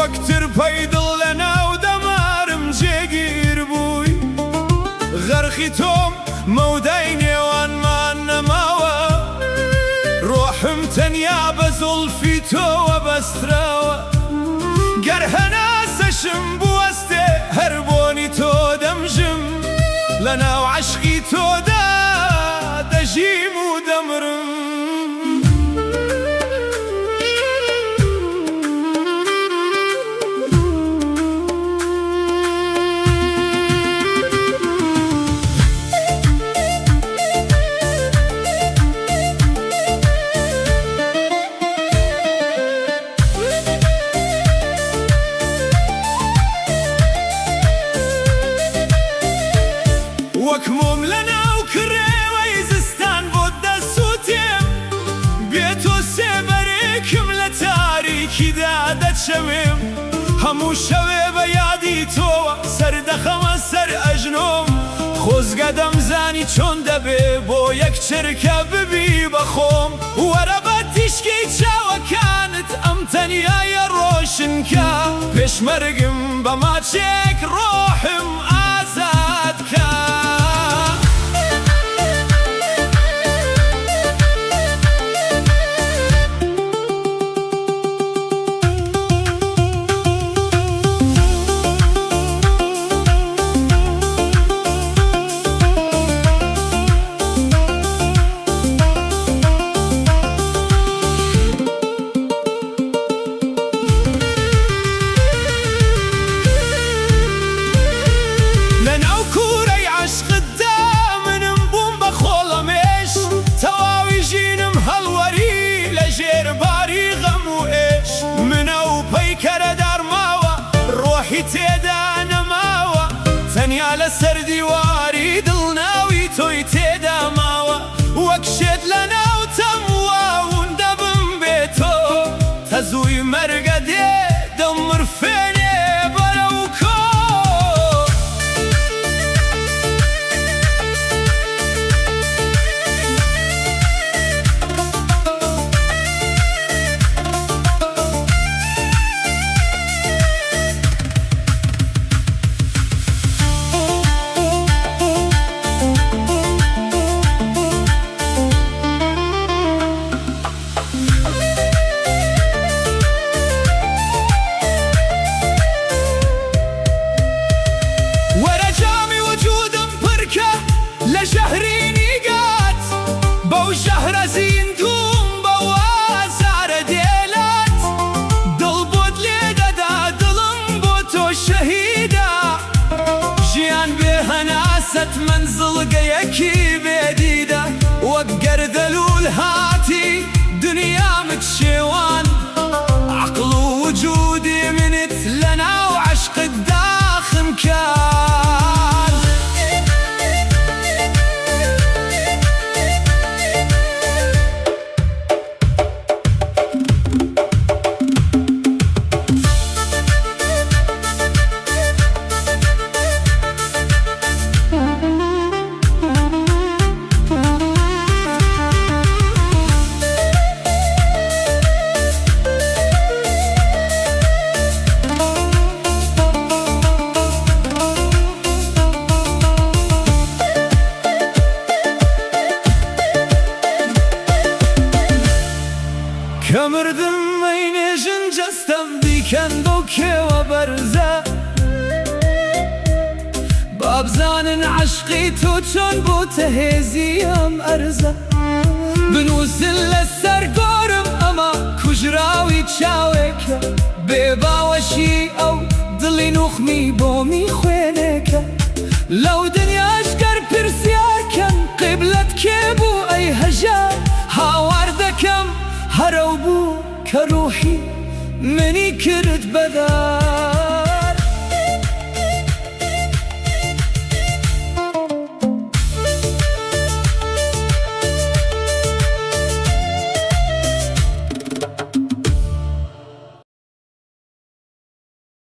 وەکتر پەیدڵ لەناو دەمارم جێگیر بووی غەرقی تۆم مەودای نێوانمان نەماوە ڕۆحم تەنیا بە زوڵفی تۆوە بەستراوە گەر هەناسەشم بوەستێ هەر بۆنی تۆ دەمژم لەناو عەشقی تۆدا دەژیم و دەمرم وەک مۆم لەناو کڕێوەی زستان بۆ دەسووتێم بێ تۆ سێبەرێکم لە تاریکیدا دەچەوێم هەموو شەوێ بە یادی تۆوە سەر دەخەمە سەر ئەژنۆم خۆزگە دەمزانی چۆن دەبێ بۆ یەک چرکە ببی بەخۆم وەرە بە تیشکی چاوەکانت ئەم تەنیایە ڕۆشنکە پێشمەرگم بە ماچێک ڕۆحم ئازاد کە تێدا نەماوە تەنیا لە سەر دیواری دڵناوی تۆی تێدا ماوە وەک شێت لە ناو تەمواون دەبم بێ تۆ تەزووی مەرگە دێ دەمڕفێنێ بەرەو کۆ شهر زیندوم با وازار دیلات دل بود لیدادا دلم بو تو شهیدا جیان به هناست منزل گیکی بدیدا وک گردلول هاتی دنیا متشوان عقل وجودي منت لنا وعشق الداخم كان كمردم مينجن جستم ديكن دوكي وبرزة بابزان عشقي تو چون بو تهزيهم ئەرزە بنووسن لەسەر گۆرم ئەمە کوژراوی چاوێکە بێباوەشی ئەو دڵی نوخمی بۆمی خوێنێکە لەو دنیاش گەر پرسیارکەن قیبلەت کێ بوو ئەی هەژار هاوار دەکەم هەرەو بوو کە ڕووحی منی کرد بەدار